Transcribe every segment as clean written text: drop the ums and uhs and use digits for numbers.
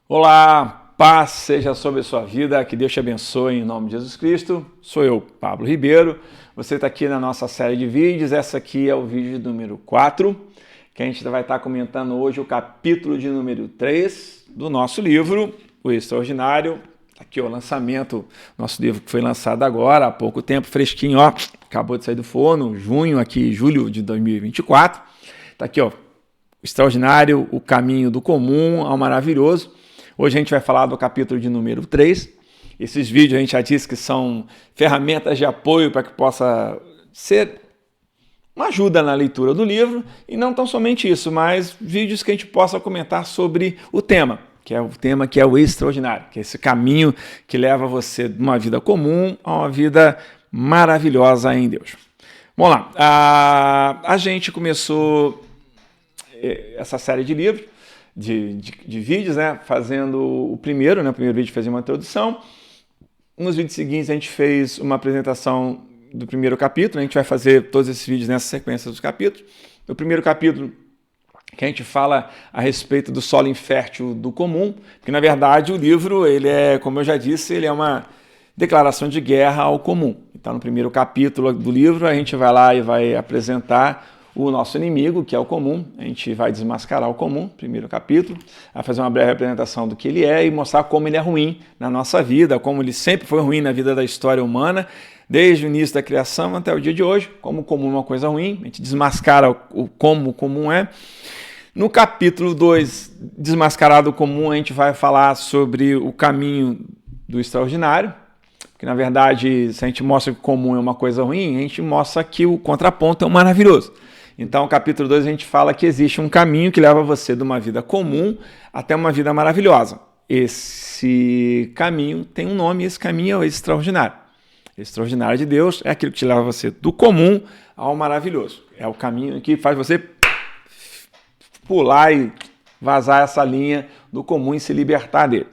Olá, paz seja sobre a sua vida, que Deus te abençoe em nome de Jesus Cristo. Sou eu, Pablo Ribeiro. Você está aqui na nossa série de vídeos. Essa aqui é o vídeo número 4, que a gente vai estar comentando hoje o capítulo de número 3 do nosso livro, O Extraordinário. Aqui o lançamento, nosso livro que foi lançado agora, há pouco tempo, fresquinho, ó, acabou de sair do forno, julho de 2024. Está aqui, ó, Extraordinário, o caminho do comum ao maravilhoso. Hoje a gente vai falar do capítulo de número 3. Esses vídeos a gente já disse que são ferramentas de apoio para que possa ser uma ajuda na leitura do livro, e não tão somente isso, mas vídeos que a gente possa comentar sobre o tema, que é o extraordinário, que é esse caminho que leva você de uma vida comum a uma vida maravilhosa em Deus. Vamos lá, a gente começou essa série de livros, de vídeos, né, fazendo o primeiro vídeo fazia uma introdução. Nos vídeos seguintes a gente fez uma apresentação do primeiro capítulo. A gente vai fazer todos esses vídeos nessa sequência dos capítulos. O primeiro capítulo, que a gente fala a respeito do solo infértil do comum, porque na verdade o livro, ele é, como eu já disse, ele é uma declaração de guerra ao comum. Então no primeiro capítulo do livro a gente vai lá e vai apresentar o nosso inimigo, que é o comum. A gente vai desmascarar o comum, primeiro capítulo, vai fazer uma breve apresentação do que ele é e mostrar como ele é ruim na nossa vida, como ele sempre foi ruim na vida da história humana, desde o início da criação até o dia de hoje, como o comum é uma coisa ruim. A gente desmascara como o comum é. No capítulo 2, desmascarado o comum, a gente vai falar sobre o caminho do extraordinário, porque na verdade, se a gente mostra que o comum é uma coisa ruim, a gente mostra que o contraponto é o maravilhoso. Então, no capítulo 2, a gente fala que existe um caminho que leva você de uma vida comum até uma vida maravilhosa. Esse caminho tem um nome, esse caminho é o extraordinário. O extraordinário de Deus é aquilo que te leva você do comum ao maravilhoso. É o caminho que faz você pular e vazar essa linha do comum e se libertar dele.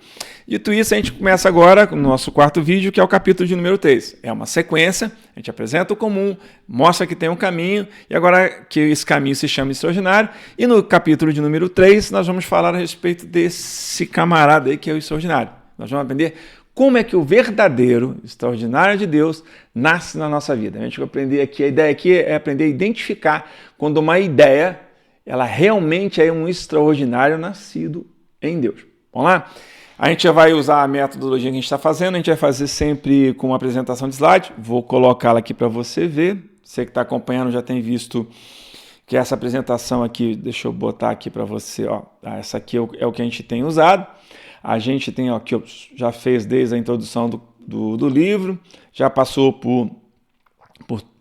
Dito isso, a gente começa agora com o nosso quarto vídeo, que é o capítulo de número 3. É uma sequência, a gente apresenta o comum, mostra que tem um caminho, e agora que esse caminho se chama extraordinário. E no capítulo de número 3, nós vamos falar a respeito desse camarada aí que é o extraordinário. Nós vamos aprender como é que o verdadeiro extraordinário de Deus nasce na nossa vida. A gente vai aprender aqui, a ideia aqui é aprender a identificar quando uma ideia, ela realmente é um extraordinário nascido em Deus. Vamos lá? A gente já vai usar a metodologia que a gente está fazendo, a gente vai fazer sempre com uma apresentação de slide. Vou colocá-la aqui para você ver. Você que está acompanhando já tem visto que essa apresentação aqui, deixa eu botar aqui para você, ó, essa aqui é o que a gente tem usado. A gente tem, ó, que já fez desde a introdução do livro, já passou por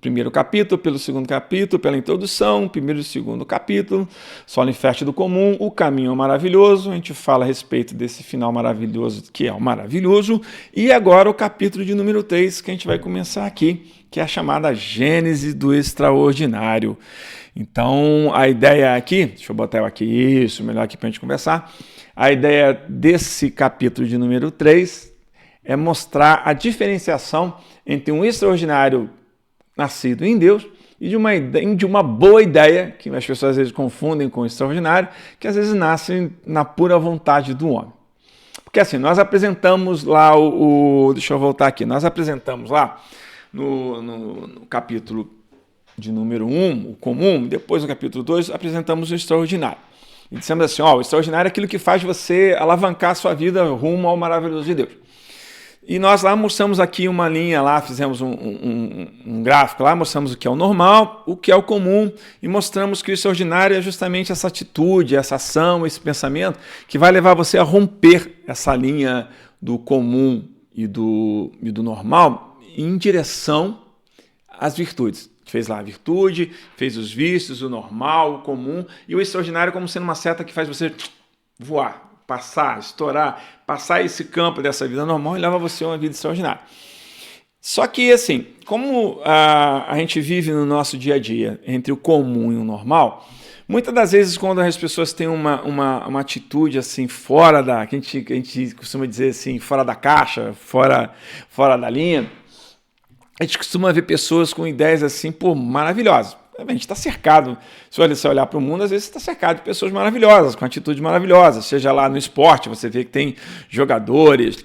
primeiro capítulo, pelo segundo capítulo, pela introdução, primeiro e segundo capítulo, solo infértil do comum, o caminho maravilhoso. A gente fala a respeito desse final maravilhoso, que é o maravilhoso, e agora o capítulo de número 3, que a gente vai começar aqui, que é a chamada Gênese do Extraordinário. Então, a ideia aqui, deixa eu botar eu aqui, isso, melhor aqui para a gente conversar. A ideia desse capítulo de número 3 é mostrar a diferenciação entre um extraordinário nascido em Deus e de uma boa ideia, que as pessoas às vezes confundem com o extraordinário, que às vezes nasce na pura vontade do homem. Porque assim, nós apresentamos lá deixa eu voltar aqui, nós apresentamos lá no capítulo de número 1, o comum, depois no capítulo 2, apresentamos o extraordinário. E dissemos assim, ó, o extraordinário é aquilo que faz você alavancar a sua vida rumo ao maravilhoso de Deus. E nós lá mostramos aqui uma linha, lá fizemos um gráfico, lá mostramos o que é o normal, o que é o comum, e mostramos que o extraordinário é justamente essa atitude, essa ação, esse pensamento, que vai levar você a romper essa linha do comum e do normal em direção às virtudes. A gente fez lá a virtude, fez os vícios, o normal, o comum, e o extraordinário como sendo uma seta que faz você voar, passar, estourar, passar esse campo dessa vida normal e leva você a uma vida extraordinária. Só que, assim, como a gente vive no nosso dia a dia entre o comum e o normal, muitas das vezes quando as pessoas têm uma atitude assim fora da, que a gente costuma dizer assim, fora da caixa, fora da linha, a gente costuma ver pessoas com ideias assim, pô, maravilhosas. A gente está cercado, se você olhar para o mundo, às vezes você está cercado de pessoas maravilhosas, com atitudes maravilhosas, seja lá no esporte, você vê que tem jogadores,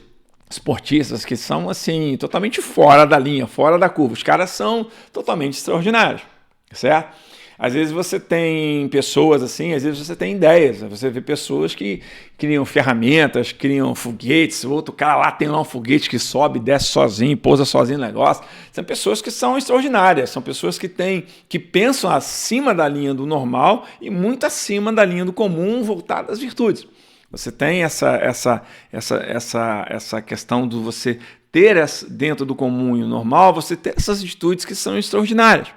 esportistas que são assim, totalmente fora da linha, fora da curva, os caras são totalmente extraordinários, certo? Às vezes você tem pessoas assim, às vezes você tem ideias, você vê pessoas que criam ferramentas, criam foguetes, o outro cara lá tem lá um foguete que sobe, desce sozinho, pousa sozinho no negócio. São pessoas que são extraordinárias, são pessoas que pensam acima da linha do normal e muito acima da linha do comum, voltada às virtudes. Você tem essa questão de você ter dentro do comum e do normal, você ter essas atitudes que são extraordinárias.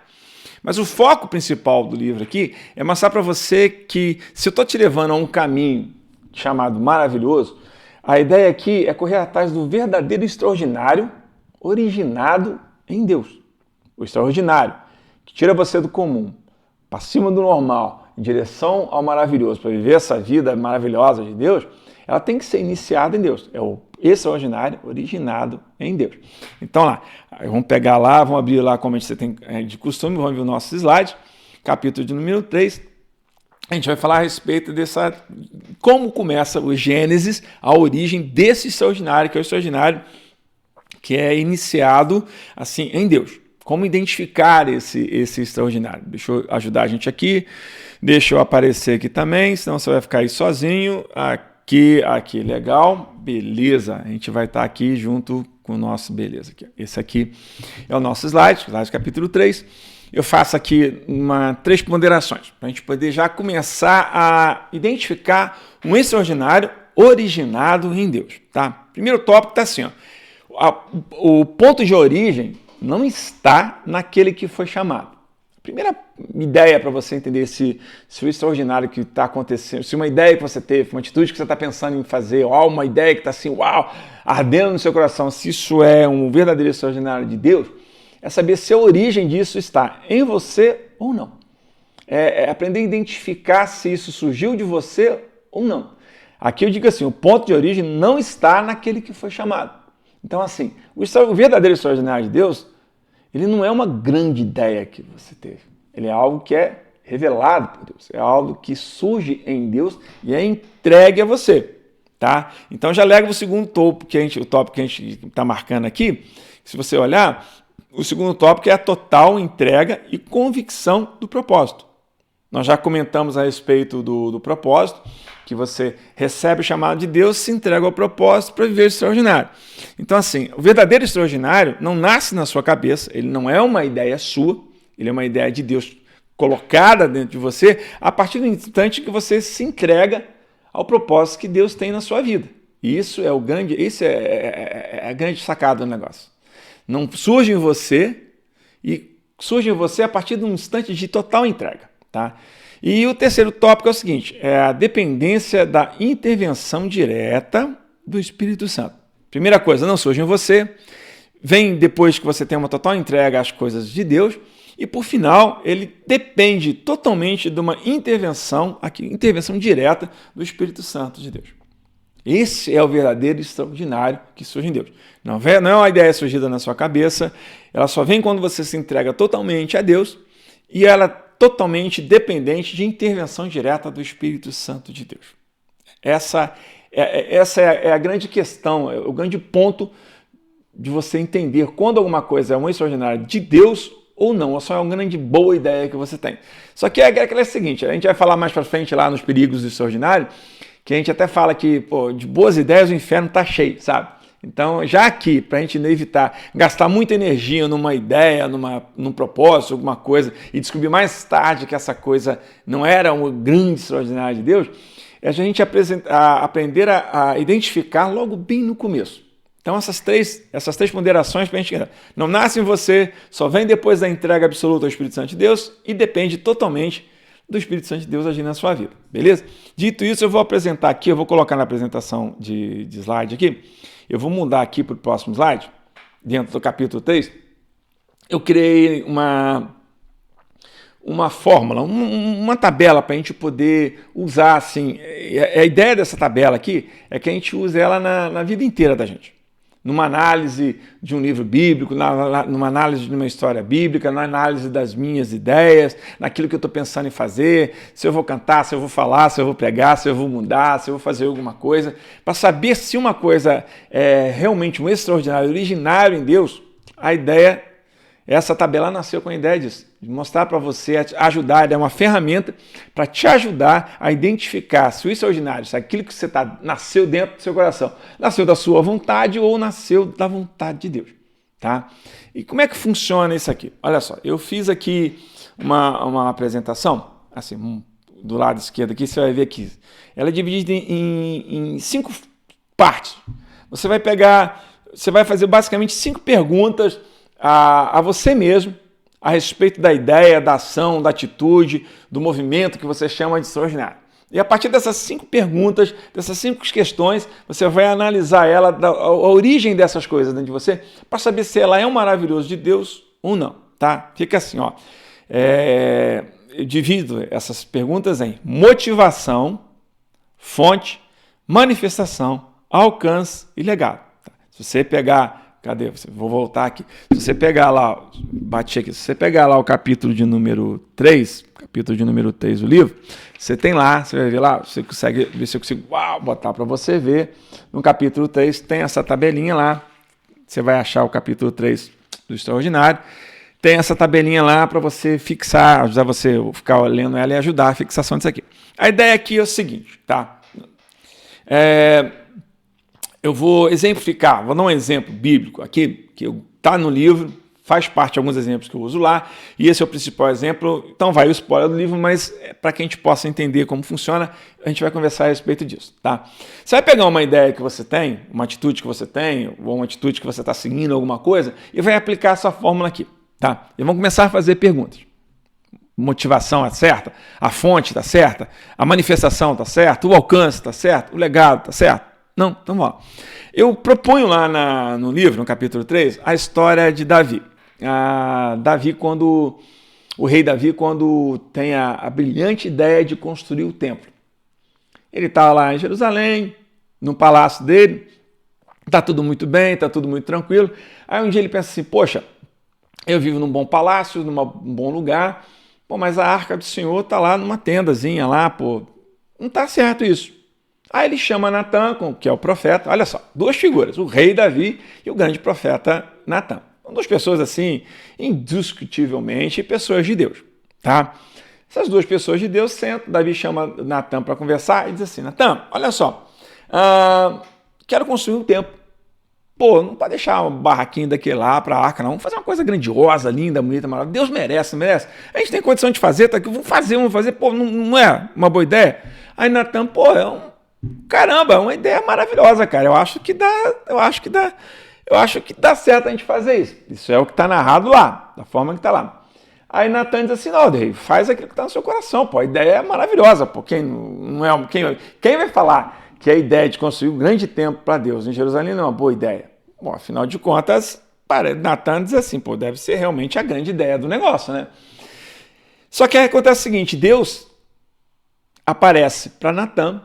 Mas o foco principal do livro aqui é mostrar para você que se eu estou te levando a um caminho chamado maravilhoso, a ideia aqui é correr atrás do verdadeiro extraordinário originado em Deus. O extraordinário, que tira você do comum, para cima do normal, em direção ao maravilhoso, para viver essa vida maravilhosa de Deus, ela tem que ser iniciada em Deus. É o extraordinário originado em Deus. Então lá, vamos pegar lá, vamos abrir lá como a gente tem de costume, vamos ver o nosso slide, capítulo de número 3. A gente vai falar a respeito como começa o Gênesis, a origem desse extraordinário, que é o extraordinário que é iniciado assim em Deus. Como identificar esse extraordinário? Deixa eu ajudar a gente aqui, deixa eu aparecer aqui também, senão você vai ficar aí sozinho. Aqui, legal, beleza, a gente vai estar aqui junto com o nosso, beleza, aqui. Esse aqui é o nosso slide capítulo 3, eu faço aqui 3 ponderações, para a gente poder já começar a identificar um extraordinário originado em Deus, tá? Primeiro tópico está assim, ó, o ponto de origem não está naquele que foi chamado. Primeira ideia para você entender se o extraordinário que está acontecendo, se uma ideia que você teve, uma atitude que você está pensando em fazer, ou uma ideia que está assim, uau, ardendo no seu coração, se isso é um verdadeiro extraordinário de Deus, é saber se a origem disso está em você ou não. É aprender a identificar se isso surgiu de você ou não. Aqui eu digo assim, o ponto de origem não está naquele que foi chamado. Então assim, o verdadeiro extraordinário de Deus, ele não é uma grande ideia que você teve. Ele é algo que é revelado por Deus. É algo que surge em Deus e é entregue a você. Tá? Então já leva o segundo tópico que a gente está marcando aqui. Se você olhar, o segundo tópico é a total entrega e convicção do propósito. Nós já comentamos a respeito do propósito, que você recebe o chamado de Deus, se entrega ao propósito para viver o extraordinário. Então assim, o verdadeiro extraordinário não nasce na sua cabeça, ele não é uma ideia sua, ele é uma ideia de Deus colocada dentro de você a partir do instante que você se entrega ao propósito que Deus tem na sua vida. E isso é a grande sacada do negócio. Não surge em você, e surge em você a partir de um instante de total entrega. Tá? E o terceiro tópico é o seguinte, é a dependência da intervenção direta do Espírito Santo. Primeira coisa, não surge em você, vem depois que você tem uma total entrega às coisas de Deus, e por final, ele depende totalmente de uma intervenção direta do Espírito Santo de Deus. Esse é o verdadeiro extraordinário que surge em Deus. Não é uma ideia surgida na sua cabeça, ela só vem quando você se entrega totalmente a Deus, e ela é totalmente dependente de intervenção direta do Espírito Santo de Deus. Essa é a grande questão, é o grande ponto de você entender quando alguma coisa é um extraordinário de Deus ou não, ou só é uma grande boa ideia que você tem. Só que é seguinte, a gente vai falar mais para frente lá nos perigos do extraordinário, que a gente até fala que de boas ideias o inferno está cheio, sabe? Então, já aqui, para a gente evitar gastar muita energia numa ideia, num propósito, alguma coisa, e descobrir mais tarde que essa coisa não era um grande extraordinário de Deus, é a gente aprender a identificar logo bem no começo. Então, essas três ponderações para a gente não nasce em você, só vem depois da entrega absoluta ao Espírito Santo de Deus e depende totalmente do Espírito Santo de Deus agir na sua vida, beleza? Dito isso, eu vou apresentar aqui, eu vou colocar na apresentação de slide aqui, eu vou mudar aqui para o próximo slide, dentro do capítulo 3, eu criei uma fórmula, uma tabela para a gente poder usar assim. A ideia dessa tabela aqui é que a gente use ela na vida inteira da gente. numa análise de um livro bíblico, numa análise de uma história bíblica, na análise das minhas ideias, naquilo que eu estou pensando em fazer, se eu vou cantar, se eu vou falar, se eu vou pregar, se eu vou mudar, se eu vou fazer alguma coisa, para saber se uma coisa é realmente um extraordinário, originário em Deus. A ideia, essa tabela nasceu com a ideia disso, de mostrar para você, ajudar, é uma ferramenta para te ajudar a identificar se o extraordinário, se aquilo que você nasceu dentro do seu coração, nasceu da sua vontade ou nasceu da vontade de Deus, tá? E como é que funciona isso aqui? Olha só, eu fiz aqui uma apresentação, assim, do lado esquerdo aqui, você vai ver aqui, ela é dividida em 5 partes. Você vai fazer basicamente 5 perguntas a você mesmo, a respeito da ideia, da ação, da atitude, do movimento que você chama de extraordinário. E a partir dessas 5 perguntas, dessas 5 questões, você vai analisar a origem dessas coisas dentro de você, para saber se ela é um maravilhoso de Deus ou não, tá? Fica assim, ó. Eu divido essas perguntas em motivação, fonte, manifestação, alcance e legado. Tá? Se você pegar... Cadê você? Vou voltar aqui. Se você pegar lá, bati aqui, se você pegar lá o capítulo de número 3 do livro, você tem lá, você vai ver lá, você consegue ver se eu consigo botar para você ver. No capítulo 3 tem essa tabelinha lá, você vai achar o capítulo 3 do Extraordinário, tem essa tabelinha lá para você fixar, ajudar você a ficar lendo ela e ajudar a fixação disso aqui. A ideia aqui é o seguinte, tá? Eu vou exemplificar, vou dar um exemplo bíblico aqui, que está no livro, faz parte de alguns exemplos que eu uso lá, e esse é o principal exemplo, então vai o spoiler do livro, mas para que a gente possa entender como funciona, a gente vai conversar a respeito disso, tá? Você vai pegar uma ideia que você tem, uma atitude que você tem, ou uma atitude que você está seguindo alguma coisa, e vai aplicar essa fórmula aqui, tá? E vamos começar a fazer perguntas. Motivação é certa? A fonte está certa? A manifestação está certa? O alcance está certo? O legado está certo? Não, então vamos lá. Eu proponho lá no livro, no capítulo 3, a história de Davi. O rei Davi, quando tem a brilhante ideia de construir o templo. Ele está lá em Jerusalém, no palácio dele, está tudo muito bem, está tudo muito tranquilo. Aí um dia ele pensa assim, poxa, eu vivo num bom palácio, num bom lugar, mas a arca do Senhor está lá numa tendazinha lá, não está certo isso. Aí ele chama Natã, que é o profeta, olha só, 2 figuras, o rei Davi e o grande profeta Natã. São 2 pessoas assim, indiscutivelmente, pessoas de Deus, tá? Essas 2 pessoas de Deus sentam, Davi chama Natã para conversar e diz assim, Natã, olha só, quero construir um templo. Não pode deixar uma barraquinha daquele lá para a arca, não. Vamos fazer uma coisa grandiosa, linda, bonita, maravilhosa. Deus merece, não merece. A gente tem condição de fazer, tá aqui, vamos fazer. Não é uma boa ideia? Aí Natã, caramba, é uma ideia maravilhosa, cara. Eu acho que dá certo a gente fazer isso. Isso é o que está narrado lá, da forma que está lá. Aí Natã diz assim, não, Dave, faz aquilo que está no seu coração, a ideia é maravilhosa, quem vai falar que a ideia de construir um grande templo para Deus em Jerusalém não é uma boa ideia? Afinal de contas, Natã diz assim, deve ser realmente a grande ideia do negócio, né? Só que acontece o seguinte, Deus aparece para Natã,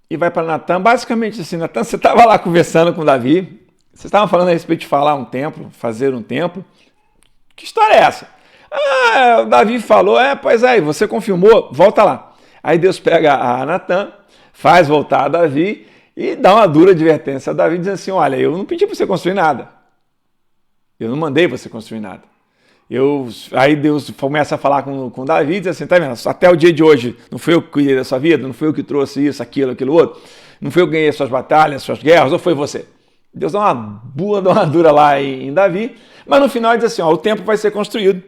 e vai para Natã, basicamente assim, Natã, você estava lá conversando com Davi, vocês estavam falando a respeito de fazer um templo, que história é essa? O Davi falou, você confirmou, volta lá. Aí Deus pega a Natã, faz voltar a Davi e dá uma dura advertência a Davi, dizendo assim, olha, eu não pedi para você construir nada, eu não mandei você construir nada. Aí Deus começa a falar com Davi e diz assim, tá vendo, até o dia de hoje não fui eu que cuidei da sua vida, não fui eu que trouxe isso, aquilo outro, não fui eu que ganhei as suas batalhas, as suas guerras, ou foi você? Deus dá uma dura lá em Davi, mas no final ele diz assim, o templo vai ser construído,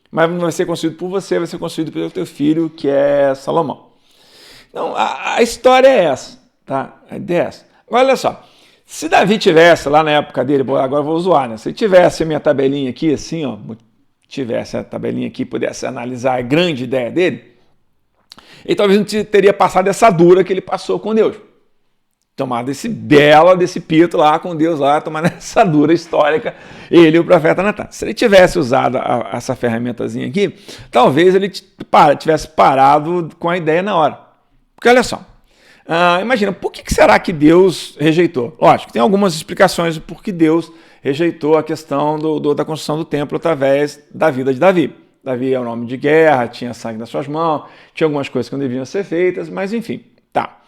mas não vai ser construído por você, vai ser construído pelo teu filho, que é Salomão. Então, a história é essa, tá? A ideia é essa. Agora, olha só, se Davi tivesse lá na época dele, agora eu vou zoar, né? Se tivesse a minha tabelinha aqui, assim, tivesse a tabelinha aqui, pudesse analisar a grande ideia dele, ele talvez não teria passado essa dura que ele passou com Deus. Tomado desse pito lá com Deus lá, tomando essa dura histórica, ele e o profeta Natã. Se ele tivesse usado essa ferramentazinha aqui, talvez ele tivesse parado com a ideia na hora. Porque olha só, Imagina, por que será que Deus rejeitou? Lógico, tem algumas explicações do porquê Deus rejeitou a questão da construção do templo através da vida de Davi. Davi é um homem de guerra, tinha sangue nas suas mãos, tinha algumas coisas que não deviam ser feitas, mas enfim, tá.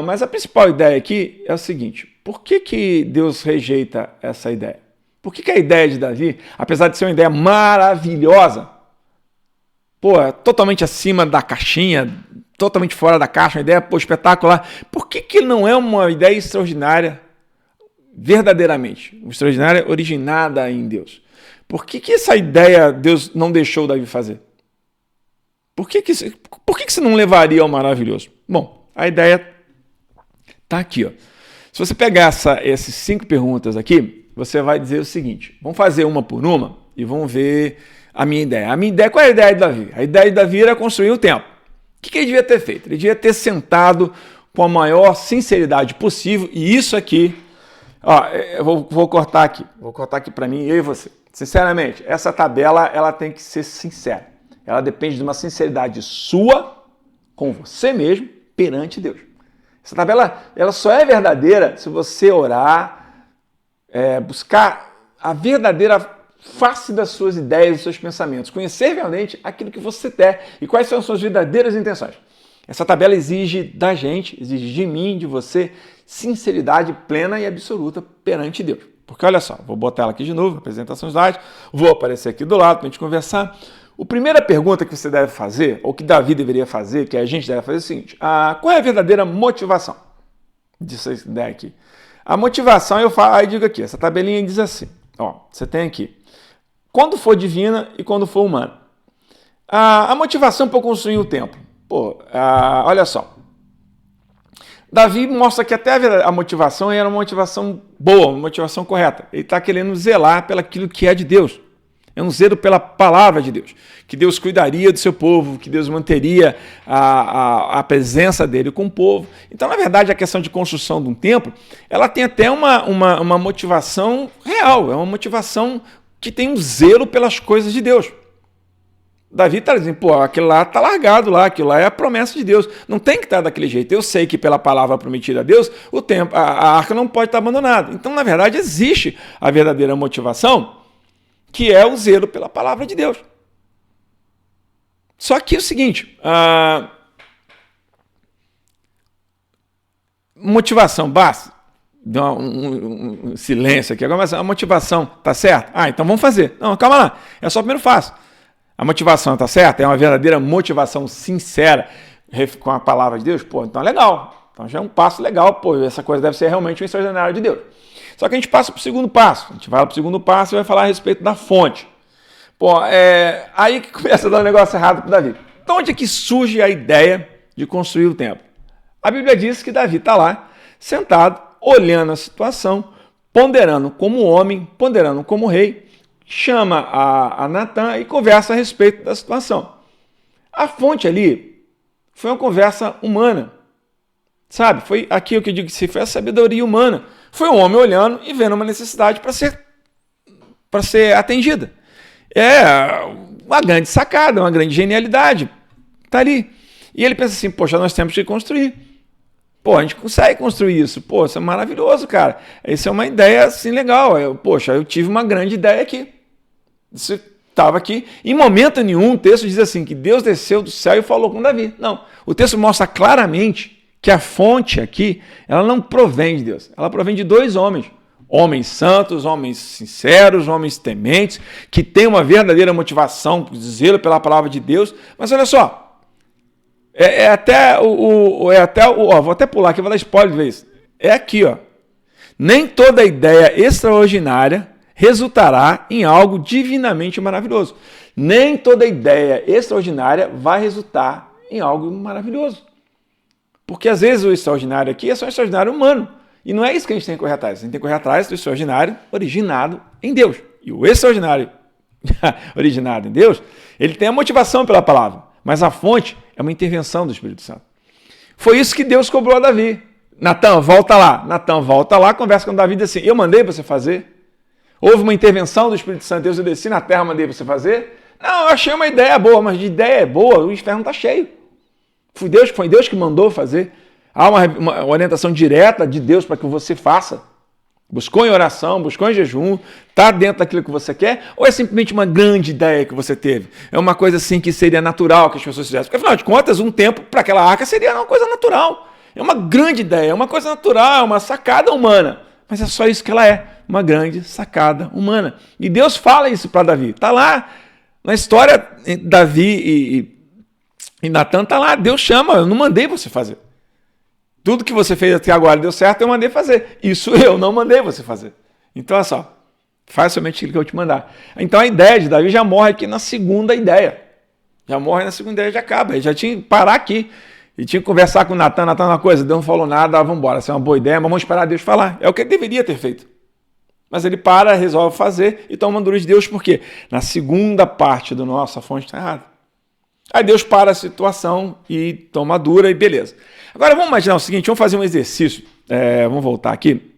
Mas a principal ideia aqui é o seguinte, por que Deus rejeita essa ideia? Por que a ideia de Davi, apesar de ser uma ideia maravilhosa, totalmente acima da caixinha, totalmente fora da caixa, uma ideia espetacular, por que não é uma ideia extraordinária verdadeiramente, extraordinária originada em Deus? Por que essa ideia Deus não deixou Davi fazer? Por que isso não levaria ao maravilhoso? Bom, a ideia está aqui. Ó. Se você pegar essas 5 perguntas aqui, você vai dizer o seguinte, vamos fazer uma por uma e vamos ver a minha ideia. Qual é a ideia de Davi? A ideia de Davi era construir o templo. O que ele devia ter feito? Ele devia ter sentado com a maior sinceridade possível, e isso aqui, eu vou cortar aqui para mim, eu e você. Sinceramente, essa tabela ela tem que ser sincera. Ela depende de uma sinceridade sua com você mesmo perante Deus. Essa tabela ela só é verdadeira se você orar, buscar a verdadeira face das suas ideias, dos seus pensamentos, conhecer realmente aquilo que você quer e quais são as suas verdadeiras intenções. Essa tabela exige da gente, exige de mim, de você, sinceridade plena e absoluta perante Deus. Porque olha só, vou botar ela aqui de novo, apresentação slide, vou aparecer aqui do lado para a gente conversar. A primeira pergunta que você deve fazer, ou que Davi deveria fazer, que a gente deve fazer é o seguinte, qual é a verdadeira motivação disso ideia aqui? A motivação, eu digo aqui, essa tabelinha diz assim, você tem aqui, quando for divina e quando for humana. A motivação para construir o templo. Olha só, Davi mostra que até a motivação era uma motivação boa, uma motivação correta. Ele está querendo zelar pelaquilo que é de Deus. É um zelo pela palavra de Deus. Que Deus cuidaria do seu povo, que Deus manteria a presença dele com o povo. Então, na verdade, a questão de construção de um templo, ela tem até uma motivação real. É uma motivação que tem um zelo pelas coisas de Deus. Davi está dizendo, aquilo lá está largado lá, aquilo lá é a promessa de Deus. Não tem que estar daquele jeito. Eu sei que pela palavra prometida a Deus, a arca não pode estar abandonada. Então, na verdade, existe a verdadeira motivação, que é o zelo pela palavra de Deus. Só que é o seguinte, motivação basta. Dá um silêncio aqui. Agora, mas a motivação está certa? Então vamos fazer. Não, calma lá. É só o primeiro passo. A motivação está certa? É uma verdadeira motivação sincera com a palavra de Deus? Então é legal. Então já é um passo legal. Essa coisa deve ser realmente um extraordinário de Deus. Só que a gente passa para o segundo passo. A gente vai para o segundo passo e vai falar a respeito da fonte. Aí que começa a dar um negócio errado para Davi. De onde é que surge a ideia de construir o templo? A Bíblia diz que Davi está lá, sentado, olhando a situação, ponderando como homem, ponderando como rei, chama a Natan e conversa a respeito da situação. A fonte ali foi uma conversa humana. Sabe? Foi aqui o que eu digo que foi a sabedoria humana. Foi um homem olhando e vendo uma necessidade para ser atendida. É uma grande sacada, uma grande genialidade. Está ali. E ele pensa assim, nós temos que construir. A gente consegue construir isso. Isso é maravilhoso, cara. Isso é uma ideia assim legal. Eu tive uma grande ideia aqui. Isso estava aqui. Em momento nenhum o texto diz assim, que Deus desceu do céu e falou com Davi. Não. O texto mostra claramente que a fonte aqui, ela não provém de Deus. Ela provém de 2 homens. Homens santos, homens sinceros, homens tementes, que têm uma verdadeira motivação, zelo pela palavra de Deus. Mas olha só, vou até pular aqui, vou dar spoiler de vez. É aqui, nem toda ideia extraordinária resultará em algo divinamente maravilhoso. Nem toda ideia extraordinária vai resultar em algo maravilhoso. Porque às vezes o extraordinário aqui é só um extraordinário humano. E não é isso que a gente tem que correr atrás. A gente tem que correr atrás do extraordinário originado em Deus. E o extraordinário originado em Deus, ele tem a motivação pela palavra. Mas a fonte é uma intervenção do Espírito Santo. Foi isso que Deus cobrou a Davi. Natan, volta lá. Natan, volta lá, conversa com Davi e diz assim, eu mandei você fazer? Houve uma intervenção do Espírito Santo, Deus, eu desci na terra, mandei você fazer? Não, eu achei uma ideia boa, mas de ideia boa, o inferno está cheio. Foi Deus que mandou fazer. Há uma orientação direta de Deus para que você faça? Buscou em oração, buscou em jejum, está dentro daquilo que você quer? Ou é simplesmente uma grande ideia que você teve? É uma coisa assim que seria natural que as pessoas fizessem? Porque afinal de contas, um tempo para aquela arca seria uma coisa natural. É uma grande ideia, é uma coisa natural, é uma sacada humana. Mas é só isso que ela é, uma grande sacada humana. E Deus fala isso para Davi. Está lá na história, Davi e Natan está lá. Deus chama, eu não mandei você fazer. Tudo que você fez até agora deu certo, eu mandei fazer. Isso eu não mandei você fazer. Então, olha só, faz somente aquilo que eu te mandar. Então, a ideia de Davi já morre aqui na segunda ideia. Já morre na segunda ideia, já acaba. Ele já tinha que parar aqui. E tinha que conversar com o Natan. Natan, uma coisa, Deus não falou nada, vamos embora. Essa é uma boa ideia, mas vamos esperar Deus falar. É o que ele deveria ter feito. Mas ele para, resolve fazer e toma duro de Deus, por quê? Na segunda parte do nosso, a fonte está errada. Aí Deus para a situação e toma dura e beleza. Agora vamos imaginar o seguinte, vamos fazer um exercício. Vamos voltar aqui.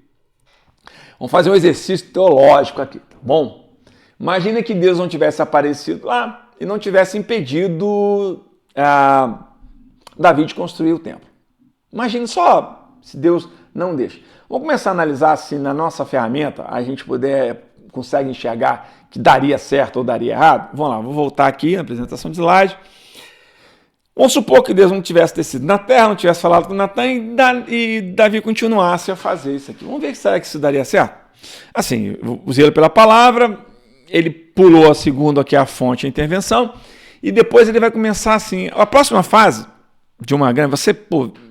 Vamos fazer um exercício teológico aqui, tá bom? Imagina que Deus não tivesse aparecido lá e não tivesse impedido Davi de construir o templo. Imagine só se Deus não deixa. Vamos começar a analisar se na nossa ferramenta a gente consegue enxergar que daria certo ou daria errado. Vamos lá, vou voltar aqui na apresentação de slide. Vamos supor que Deus não tivesse descido na terra, não tivesse falado com Natan e Davi continuasse a fazer isso aqui. Vamos ver se será que isso daria certo. Assim, usei ele pela palavra, ele pulou a segunda, que é a fonte, a intervenção, e depois ele vai começar assim. A próxima fase de uma grande,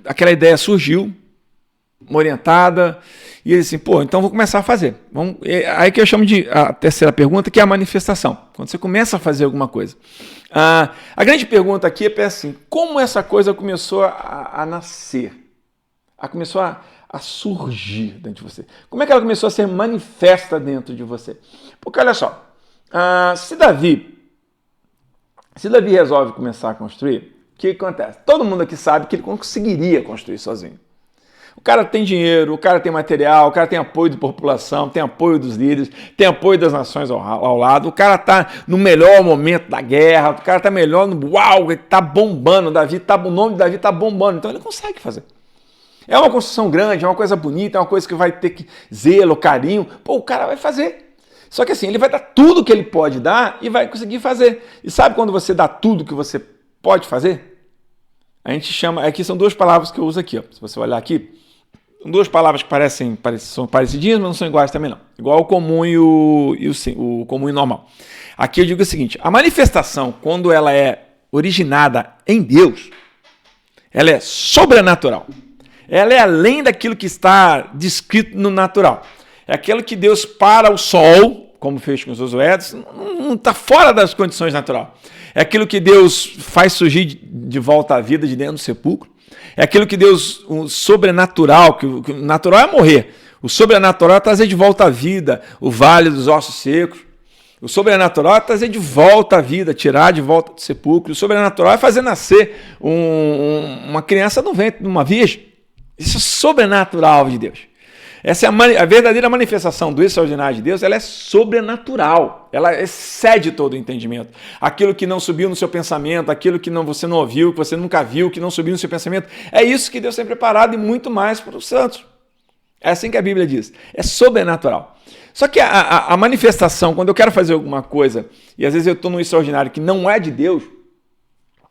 aquela ideia surgiu, uma orientada, e ele assim, então vou começar a fazer. Aí que eu chamo de a terceira pergunta, que é a manifestação. Quando você começa a fazer alguma coisa. A grande pergunta aqui é assim, como essa coisa começou a nascer? Começou a surgir dentro de você? Como é que ela começou a ser manifesta dentro de você? Porque olha só, se Davi resolve começar a construir, o que acontece? Todo mundo aqui sabe que ele conseguiria construir sozinho. O cara tem dinheiro, o cara tem material, o cara tem apoio da população, tem apoio dos líderes, tem apoio das nações ao lado, o cara está no melhor momento da guerra, o cara está melhor ele está bombando, o nome de Davi está bombando, então ele consegue fazer. É uma construção grande, é uma coisa bonita, é uma coisa que vai ter que zelo, carinho, o cara vai fazer. Só que assim, ele vai dar tudo que ele pode dar e vai conseguir fazer. E sabe quando você dá tudo que você pode fazer? A gente chama, aqui são duas palavras que eu uso aqui, ó. Se você olhar aqui, são duas palavras que são parecidinhas, mas não são iguais também não. Igual o comum e o comum e normal. Aqui eu digo o seguinte, a manifestação, quando ela é originada em Deus, ela é sobrenatural. Ela é além daquilo que está descrito no natural. É aquilo que Deus para o sol, como fez com os Josué, não está fora das condições naturais. É aquilo que Deus faz surgir de volta à vida de dentro do sepulcro. É aquilo que Deus, o sobrenatural, que o natural é morrer. O sobrenatural é trazer de volta à vida o vale dos ossos secos. O sobrenatural é trazer de volta à vida, tirar de volta do sepulcro. O sobrenatural é fazer nascer uma criança no ventre de uma virgem. Isso é sobrenatural de Deus. Essa é a verdadeira manifestação do extraordinário de Deus, ela é sobrenatural, ela excede todo o entendimento. Aquilo que não subiu no seu pensamento, aquilo que você não ouviu, que você nunca viu, que não subiu no seu pensamento, é isso que Deus tem preparado e muito mais para os santos. É assim que a Bíblia diz, é sobrenatural. Só que a manifestação, quando eu quero fazer alguma coisa, e às vezes eu estou num extraordinário que não é de Deus,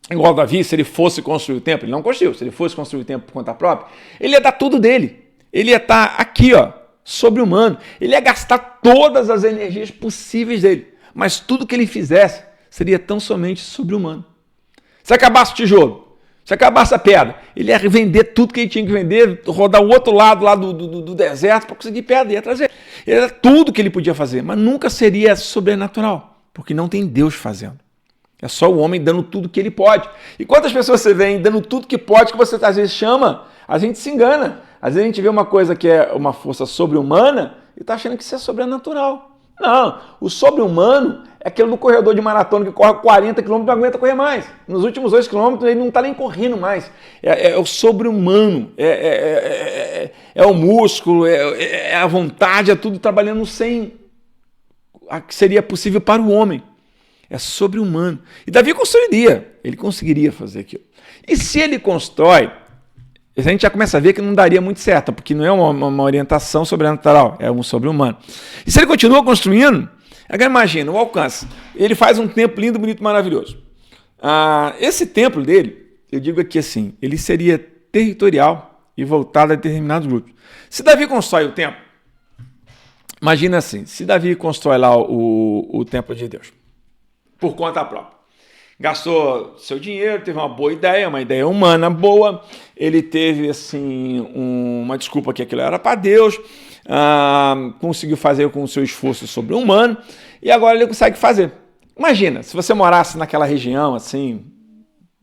igual Davi, se ele fosse construir o templo, ele não construiu, se ele fosse construir o templo por conta própria, ele ia dar tudo dele. Ele ia estar aqui, sobre-humano. Ele ia gastar todas as energias possíveis dele. Mas tudo que ele fizesse seria tão somente sobre-humano. Se acabasse o tijolo, se acabasse a pedra, ele ia vender tudo que ele tinha que vender, rodar o outro lado lá do deserto para conseguir pedra, ia trazer. Era tudo que ele podia fazer, mas nunca seria sobrenatural, porque não tem Deus fazendo. É só o homem dando tudo que ele pode. E quantas pessoas você vê dando tudo que pode, que você às vezes chama, a gente se engana. Às vezes a gente vê uma coisa que é uma força sobre-humana e está achando que isso é sobrenatural. Não, o sobre-humano é aquele do corredor de maratona que corre 40 km e não aguenta correr mais. Nos últimos 2 km ele não está nem correndo mais. É o sobre-humano, é o músculo, é a vontade, é tudo trabalhando sem o que seria possível para o homem. É sobre-humano. E Davi construiria, ele conseguiria fazer aquilo. E se ele constrói, a gente já começa a ver que não daria muito certo, porque não é uma orientação sobrenatural, é um sobre-humano. E se ele continua construindo, agora imagina, o alcance. Ele faz um templo lindo, bonito, maravilhoso. Esse templo dele, eu digo aqui assim, ele seria territorial e voltado a determinados grupos. Se Davi constrói o templo, imagina assim, se Davi constrói lá o templo de Deus, por conta própria. Gastou seu dinheiro, teve uma boa ideia, uma ideia humana boa, ele teve assim uma desculpa que aquilo era para Deus, conseguiu fazer com o seu esforço sobre-humano e agora ele consegue fazer. Imagina, se você morasse naquela região assim,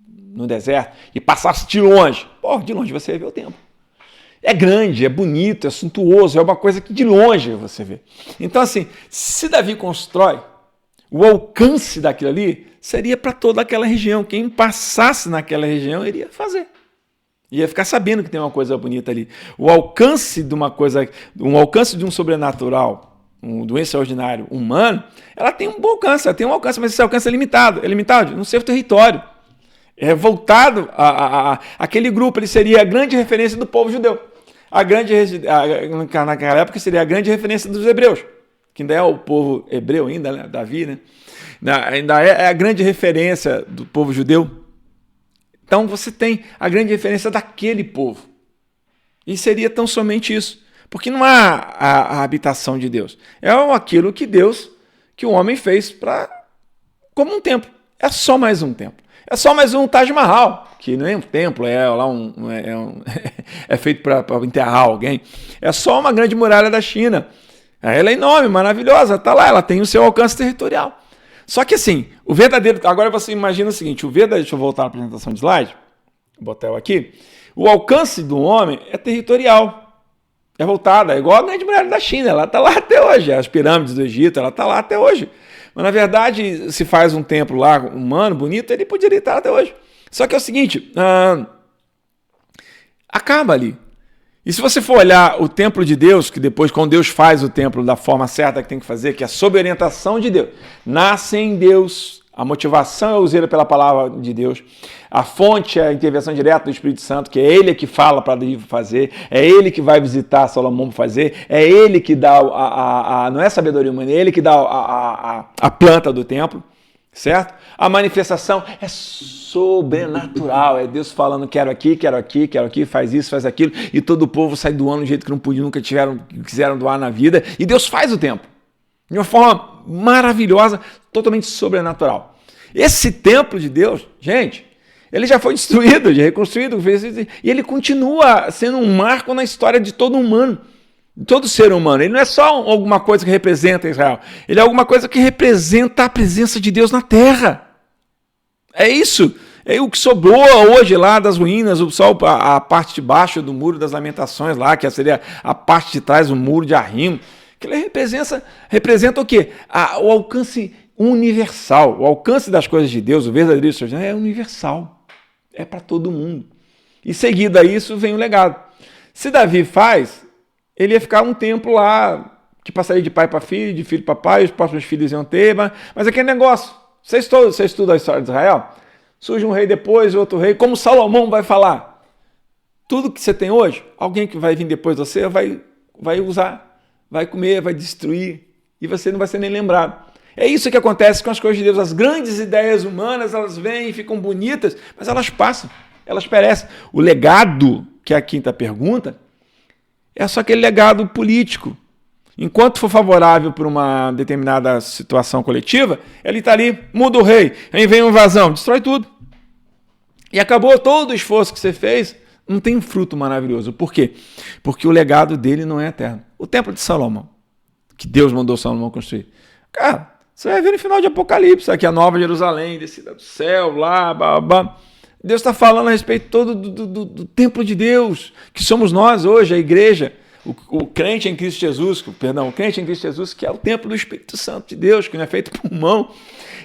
no deserto, e passasse de longe, de longe você ia ver o templo. É grande, é bonito, é suntuoso, é uma coisa que de longe você vê. Então assim, se Davi constrói, o alcance daquilo ali seria para toda aquela região. Quem passasse naquela região iria fazer. Ia ficar sabendo que tem uma coisa bonita ali. O alcance de uma coisa, um alcance de um sobrenatural, uma doença ordinária humano, ela tem um bom alcance, ela tem um alcance, mas esse alcance é limitado no seu território. É voltado àquele grupo, ele seria a grande referência do povo judeu. Naquela época seria a grande referência dos hebreus, que ainda é o povo hebreu ainda, né? Davi, né? Ainda é a grande referência do povo judeu. Então você tem a grande referência daquele povo. E seria tão somente isso. Porque não há a habitação de Deus. É aquilo que o homem fez como um templo. É só mais um templo. É só mais um Taj Mahal, que não é um templo, é feito para enterrar alguém. É só uma grande muralha da China. Ela é enorme, maravilhosa, está lá, ela tem o seu alcance territorial. Só que assim, o verdadeiro... Agora você imagina o seguinte, deixa eu voltar à apresentação de slide, vou botar ela aqui. O alcance do homem é territorial, é voltada, é igual a grande muralha da China, ela está lá até hoje, as pirâmides do Egito, ela está lá até hoje. Mas na verdade, se faz um templo lá humano, bonito, ele poderia estar até hoje. Só que é o seguinte, acaba ali. E se você for olhar o templo de Deus, que depois, quando Deus faz o templo da forma certa que tem que fazer, que é sob orientação de Deus, nasce em Deus, a motivação é usada pela palavra de Deus, a fonte é a intervenção direta do Espírito Santo, que é Ele que fala para Davi fazer, é Ele que vai visitar Salomão para fazer, é Ele que dá, não é sabedoria humana, é Ele que dá a planta do templo, certo? A manifestação é sobrenatural, é Deus falando quero aqui, faz isso, faz aquilo, e todo o povo sai doando do jeito que não podia, nunca quiseram doar na vida, e Deus faz o templo, de uma forma maravilhosa, totalmente sobrenatural. Esse templo de Deus, gente, ele já foi destruído, já reconstruído, e ele continua sendo um marco na história de todo humano, de todo ser humano. Ele não é só alguma coisa que representa Israel, ele é alguma coisa que representa a presença de Deus na terra. É isso. É o que sobrou hoje lá das ruínas, só a parte de baixo do Muro das Lamentações lá, que seria a parte de trás do Muro de Arrimo, que ele representa o quê? O alcance universal, o alcance das coisas de Deus, o verdadeiro é universal, é para todo mundo. E seguido a isso vem o legado. Se Davi faz, ele ia ficar um templo lá, que passaria de pai para filho, de filho para pai, os próximos filhos iam ter, mas aquele negócio, você estuda a história de Israel, surge um rei depois, outro rei, como Salomão vai falar, tudo que você tem hoje, alguém que vai vir depois de você vai usar, vai comer, vai destruir, e você não vai ser nem lembrado. É isso que acontece com as coisas de Deus. As grandes ideias humanas, elas vêm e ficam bonitas, mas elas passam, elas perecem. O legado, que é a quinta pergunta, é só aquele legado político. Enquanto for favorável por uma determinada situação coletiva, ele está ali, muda o rei, aí vem uma invasão, destrói tudo. E acabou todo o esforço que você fez, não tem um fruto maravilhoso. Por quê? Porque o legado dele não é eterno. O templo de Salomão, que Deus mandou Salomão construir. Cara, você vai ver no final de Apocalipse, aqui a Nova Jerusalém, descida do céu, lá, blá. Deus está falando a respeito todo do templo de Deus, que somos nós hoje, a igreja, o crente em Cristo Jesus, o crente em Cristo Jesus, que é o templo do Espírito Santo de Deus, que não é feito por mão.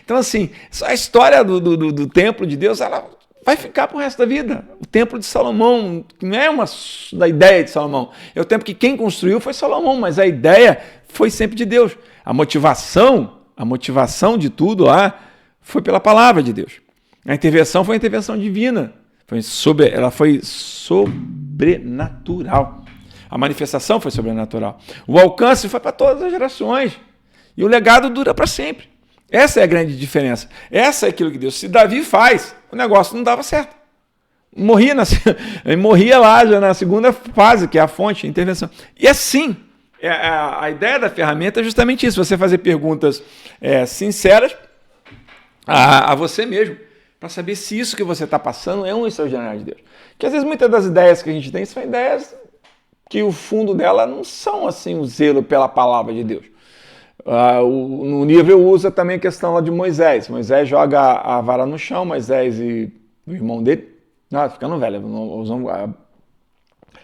Então, assim, a história do templo de Deus, ela vai ficar para o resto da vida. O templo de Salomão não é da ideia de Salomão, é o templo que quem construiu foi Salomão, mas a ideia foi sempre de Deus. A motivação de tudo lá foi pela palavra de Deus. A intervenção foi a intervenção divina. Ela foi sobrenatural. A manifestação foi sobrenatural. O alcance foi para todas as gerações. E o legado dura para sempre. Essa é a grande diferença. Essa é aquilo que Deus... Se Davi faz, o negócio não dava certo. Morria lá já na segunda fase, que é a fonte, a intervenção. E assim, a ideia da ferramenta é justamente isso. Você fazer perguntas sinceras a você mesmo, para saber se isso que você está passando é um extraordinário de Deus. Porque às vezes muitas das ideias que a gente tem são ideias que o fundo dela não são assim o zelo pela palavra de Deus. No nível usa também a questão lá de Moisés. Moisés joga a vara no chão, Moisés e o irmão dele, ficando velho,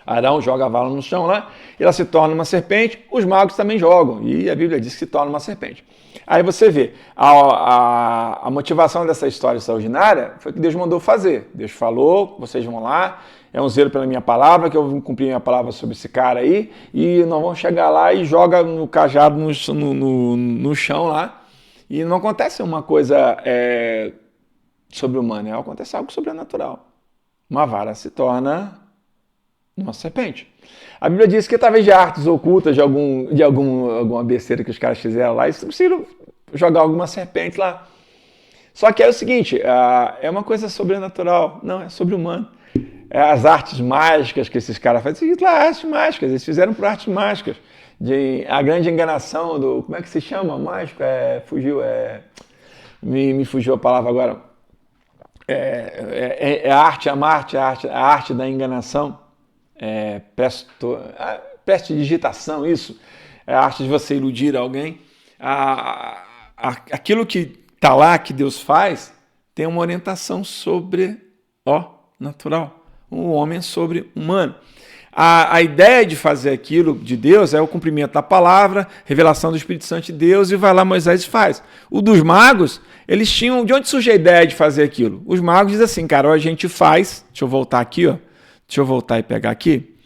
Arão joga a vara no chão lá, e ela se torna uma serpente, os magos também jogam, e a Bíblia diz que se torna uma serpente. Aí você vê, a motivação dessa história extraordinária foi que Deus mandou fazer. Deus falou, vocês vão lá, é um zelo pela minha palavra, que eu vou cumprir minha palavra sobre esse cara aí, e nós vamos chegar lá e joga no cajado no chão lá, e não acontece uma coisa sobre-humana, acontece algo sobrenatural. Uma vara se torna uma serpente. A Bíblia diz que talvez de artes ocultas, de alguma besteira que os caras fizeram lá, eles conseguiram jogar alguma serpente lá. Só que é o seguinte, é uma coisa sobrenatural, não, é sobre-humano. As artes mágicas que esses caras fazem, artes mágicas, eles fizeram por artes mágicas. A grande enganação do, como é que se chama? Mágico? Me fugiu a palavra agora. A arte da enganação. Prestidigitação, isso. É a arte de você iludir alguém. Aquilo que está lá, que Deus faz, tem uma orientação natural. Um homem sobre-humano. A ideia de fazer aquilo de Deus é o cumprimento da palavra, revelação do Espírito Santo de Deus, e vai lá Moisés e faz. O dos magos, eles tinham... De onde surge a ideia de fazer aquilo? Os magos dizem assim, cara, a gente faz... Deixa eu voltar aqui, ó. Deixa eu voltar e pegar aqui.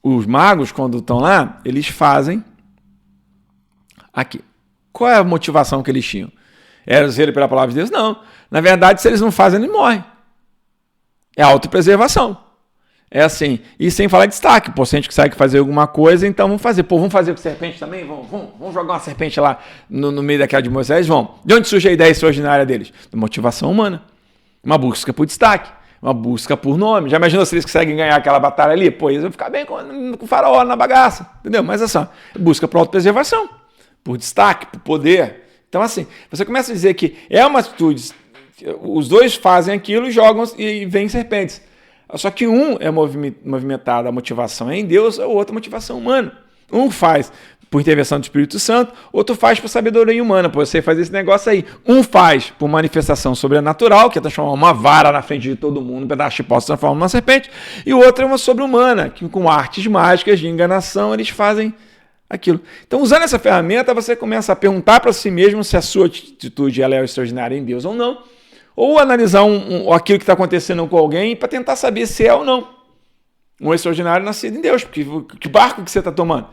Os magos, quando estão lá, eles fazem aqui. Qual é a motivação que eles tinham? Era zelo pela palavra de Deus? Não. Na verdade, se eles não fazem, eles morrem. É autopreservação. É assim. E sem falar de destaque. Pô, se a gente consegue fazer alguma coisa, então vamos fazer. Pô, vamos fazer com serpente também? Vamos jogar uma serpente lá no meio daquela de Moisés? Vamos. De onde surge a ideia extraordinária deles? De motivação humana. Uma busca por destaque. Uma busca por nome. Já imaginou se eles conseguem ganhar aquela batalha ali? Pô, eles vão ficar bem com o faraó na bagaça. Entendeu? Mas assim, busca por autopreservação. Por destaque, por poder. Então assim, você começa a dizer que é uma atitude... Os dois fazem aquilo, jogam e vêm serpentes. Só que um é movimentado, a motivação é em Deus, a outra motivação humana. Um faz por intervenção do Espírito Santo, outro faz por sabedoria humana, por você fazer esse negócio aí. Um faz por manifestação sobrenatural, que é transformar uma vara na frente de todo mundo, um pedaço de pau se transforma numa serpente, e o outro é uma sobre-humana, que com artes mágicas de enganação eles fazem aquilo. Então, usando essa ferramenta, você começa a perguntar para si mesmo se a sua atitude ela é extraordinária em Deus ou não, ou analisar aquilo que está acontecendo com alguém para tentar saber se é ou não um extraordinário nascido em Deus. Porque que barco que você está tomando?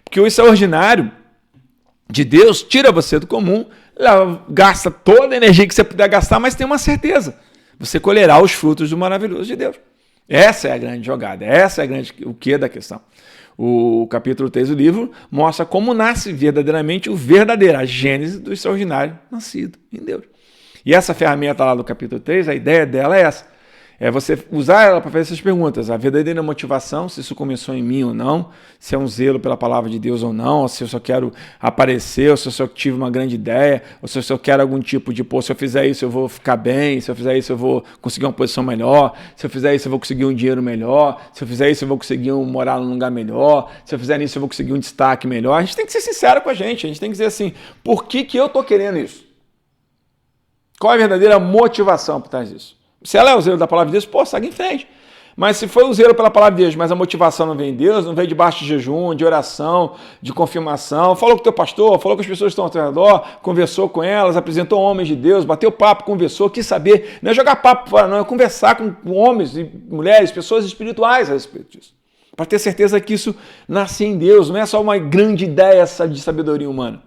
Porque o extraordinário de Deus tira você do comum, gasta toda a energia que você puder gastar, mas tem uma certeza. Você colherá os frutos do maravilhoso de Deus. Essa é a grande jogada, essa é o que da questão. O capítulo 3 do livro mostra como nasce verdadeiramente a gênese do extraordinário nascido em Deus. E essa ferramenta lá do capítulo 3, a ideia dela é essa. É você usar ela para fazer essas perguntas. A verdadeira motivação, se isso começou em mim ou não, se é um zelo pela palavra de Deus ou não, ou se eu só quero aparecer, ou se eu só tive uma grande ideia, ou se eu só quero algum tipo de, se eu fizer isso eu vou ficar bem, se eu fizer isso eu vou conseguir uma posição melhor, se eu fizer isso eu vou conseguir um dinheiro melhor, se eu fizer isso eu vou conseguir morar num lugar melhor, se eu fizer isso eu vou conseguir um destaque melhor. A gente tem que ser sincero com a gente tem que dizer assim, por que eu estou querendo isso? Qual é a verdadeira motivação por trás disso? Se ela é o zelo da palavra de Deus, segue em frente. Mas se foi o zelo pela palavra de Deus, mas a motivação não vem em Deus, não vem debaixo de jejum, de oração, de confirmação, falou com o teu pastor, falou com as pessoas que estão ao teu redor, conversou com elas, apresentou homens de Deus, bateu papo, conversou, quis saber, não é jogar papo fora, não, é conversar com homens e mulheres, pessoas espirituais a respeito disso. Para ter certeza que isso nasce em Deus, não é só uma grande ideia de sabedoria humana.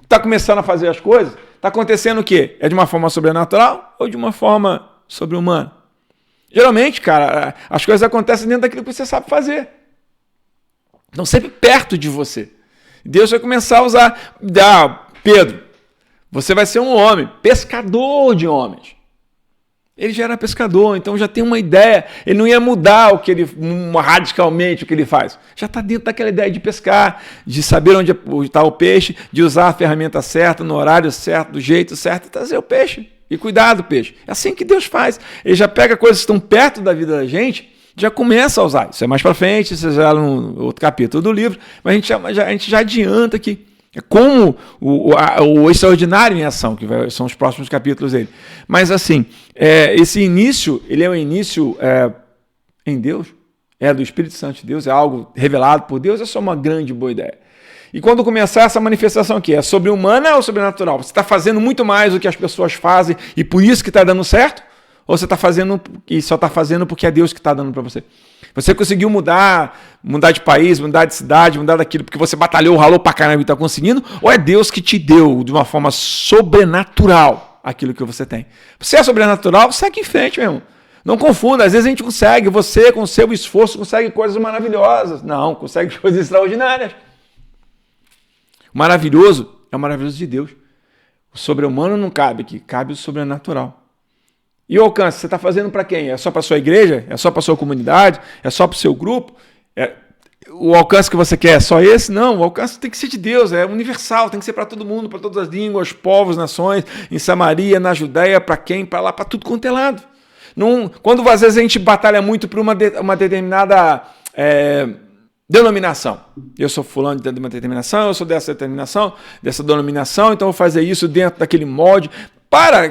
Está começando a fazer as coisas, está acontecendo o quê? É de uma forma sobrenatural ou de uma forma sobre-humana. Geralmente, cara, as coisas acontecem dentro daquilo que você sabe fazer. Estão sempre perto de você. Deus vai começar a usar... Pedro, você vai ser um homem, pescador de homens. Ele já era pescador, então já tem uma ideia. Ele não ia mudar radicalmente o que ele faz. Já está dentro daquela ideia de pescar, de saber onde está o peixe, de usar a ferramenta certa, no horário certo, do jeito certo, e trazer o peixe. E cuidar do peixe. É assim que Deus faz. Ele já pega coisas que estão perto da vida da gente, já começa a usar. Isso é mais para frente, isso já no outro capítulo do livro, mas a gente já adianta aqui. É como o extraordinário em ação, que são os próximos capítulos dele. Mas assim, esse início, ele é um início em Deus, é do Espírito Santo de Deus, é algo revelado por Deus, é só uma grande boa ideia. E quando começar essa manifestação aqui, é sobre-humana ou sobrenatural? Você está fazendo muito mais do que as pessoas fazem e por isso que está dando certo? Ou você está fazendo e só está fazendo porque é Deus que está dando para você? Você conseguiu mudar de país, mudar de cidade, mudar daquilo porque você batalhou, ralou pra caramba e está conseguindo? Ou é Deus que te deu de uma forma sobrenatural aquilo que você tem? Se é sobrenatural, segue em frente, meu irmão. Não confunda, às vezes a gente consegue, você com o seu esforço consegue coisas maravilhosas. Não, consegue coisas extraordinárias. O maravilhoso é o maravilhoso de Deus. O sobre-humano não cabe aqui, cabe o sobrenatural. E o alcance, você está fazendo para quem? É só para a sua igreja? É só para a sua comunidade? É só para o seu grupo? O alcance que você quer é só esse? Não, o alcance tem que ser de Deus, é universal, tem que ser para todo mundo, para todas as línguas, povos, nações, em Samaria, na Judéia, para quem? Para lá, para tudo quanto é lado. Quando às vezes a gente batalha muito por uma determinada denominação. Eu sou fulano de uma determinação, eu sou dessa determinação, dessa denominação, então eu vou fazer isso dentro daquele molde.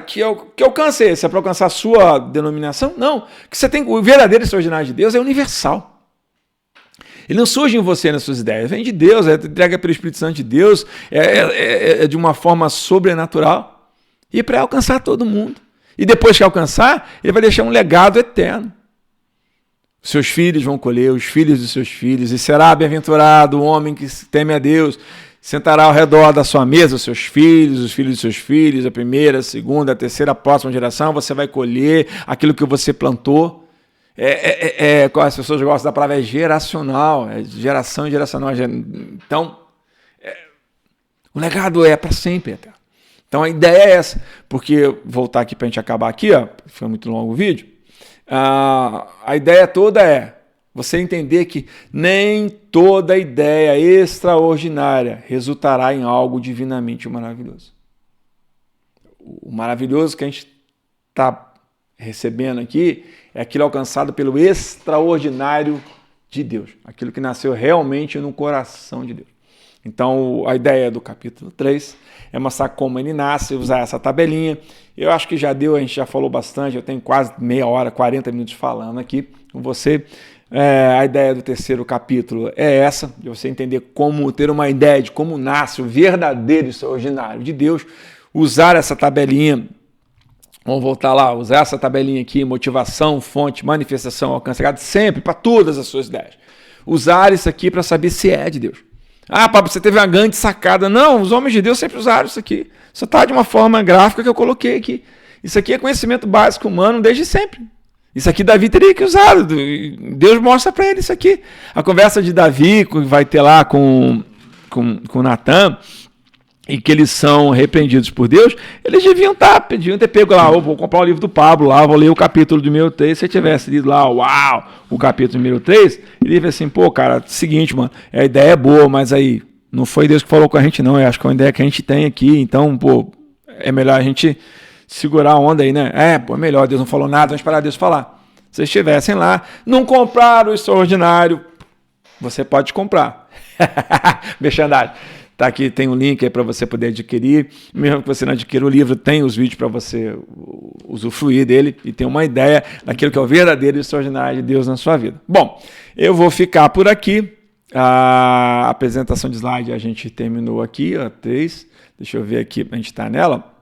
Que alcance é esse? É para alcançar a sua denominação? Não. Que você tem, o verdadeiro extraordinário de Deus é universal. Ele não surge em você nas suas ideias, vem de Deus, é entrega pelo Espírito Santo de Deus, é de uma forma sobrenatural e para alcançar todo mundo. E depois que alcançar, ele vai deixar um legado eterno. Seus filhos vão colher, os filhos dos seus filhos, e será bem-aventurado o homem que teme a Deus. Sentará ao redor da sua mesa os seus filhos, os filhos dos seus filhos, a primeira, a segunda, a terceira, a próxima geração, você vai colher aquilo que você plantou. As pessoas gostam da palavra geracional, geração e geracional. Então, o legado é para sempre. Até. Então, a ideia é essa, porque, voltar aqui para a gente acabar aqui, foi muito longo o vídeo, a ideia toda é você entender que nem toda ideia extraordinária resultará em algo divinamente maravilhoso. O maravilhoso que a gente está recebendo aqui é aquilo alcançado pelo extraordinário de Deus, aquilo que nasceu realmente no coração de Deus. Então, a ideia do capítulo 3 é mostrar como ele nasce, usar essa tabelinha. Eu acho que já deu, a gente já falou bastante, eu tenho quase meia hora, 40 minutos falando aqui com você. A ideia do terceiro capítulo é essa, de você entender como ter uma ideia de como nasce o verdadeiro extraordinário de Deus, usar essa tabelinha, vamos voltar lá, usar essa tabelinha aqui, motivação, fonte, manifestação, alcance, sempre para todas as suas ideias. Usar isso aqui para saber se é de Deus. Pablo, você teve uma grande sacada. Não, os homens de Deus sempre usaram isso aqui. Só está de uma forma gráfica que eu coloquei aqui. Isso aqui é conhecimento básico humano desde sempre. Isso aqui Davi teria que usar. Deus mostra para ele isso aqui. A conversa de Davi que vai ter lá com Natan, e que eles são repreendidos por Deus, eles deviam ter pego lá, vou comprar o livro do Pablo lá, vou ler o capítulo do número 3, se você tivesse lido lá, o capítulo número 3, ele ia ver assim, cara, seguinte, mano, a ideia é boa, mas aí, não foi Deus que falou com a gente não, eu acho que é uma ideia que a gente tem aqui, então, é melhor a gente segurar a onda aí, né? É melhor, Deus não falou nada, vamos esperar Deus falar. Se vocês estivessem lá, não compraram o extraordinário, você pode comprar. Merchandising. Tá aqui, tem um link aí para você poder adquirir. Mesmo que você não adquira o livro, tem os vídeos para você usufruir dele e ter uma ideia daquilo que é o verdadeiro e extraordinário de Deus na sua vida. Bom, eu vou ficar por aqui. A apresentação de slide a gente terminou aqui, 3. Deixa eu ver aqui, a gente está nela.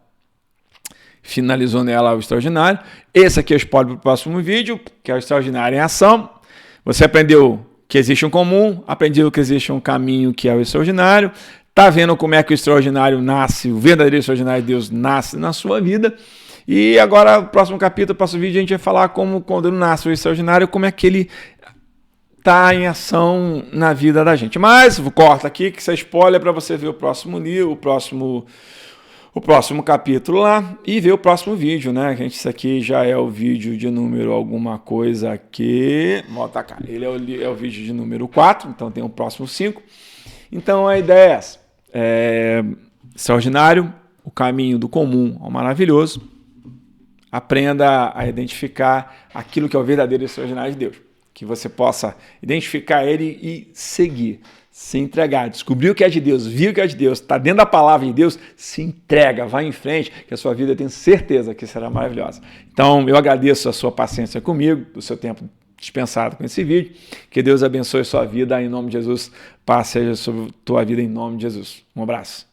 Finalizou nela o extraordinário. Esse aqui é o spoiler para o próximo vídeo, que é o extraordinário em ação. Você aprendeu que existe um comum, aprendeu que existe um caminho que é o extraordinário. Está vendo como é que o extraordinário nasce, o verdadeiro extraordinário de Deus nasce na sua vida. E agora, no próximo capítulo, no próximo vídeo, a gente vai falar como, quando nasce o extraordinário, como é que ele está em ação na vida da gente. Mas, corta aqui, que isso é spoiler para você ver o próximo livro, o próximo capítulo lá e ver o próximo vídeo, né? Gente, isso aqui já é o vídeo de número alguma coisa aqui. Bota cá. Ele é o vídeo de número 4, então tem o próximo 5. Então a ideia é essa. Extraordinário, o caminho do comum ao maravilhoso. Aprenda a identificar aquilo que é o verdadeiro e extraordinário de Deus. Que você possa identificar ele e seguir. Se entregar, descobrir o que é de Deus, viu o que é de Deus, está dentro da palavra de Deus, se entrega, vai em frente, que a sua vida eu tenho certeza que será maravilhosa. Então, eu agradeço a sua paciência comigo, o seu tempo dispensado com esse vídeo. Que Deus abençoe a sua vida em nome de Jesus. Paz seja sobre a tua vida em nome de Jesus. Um abraço.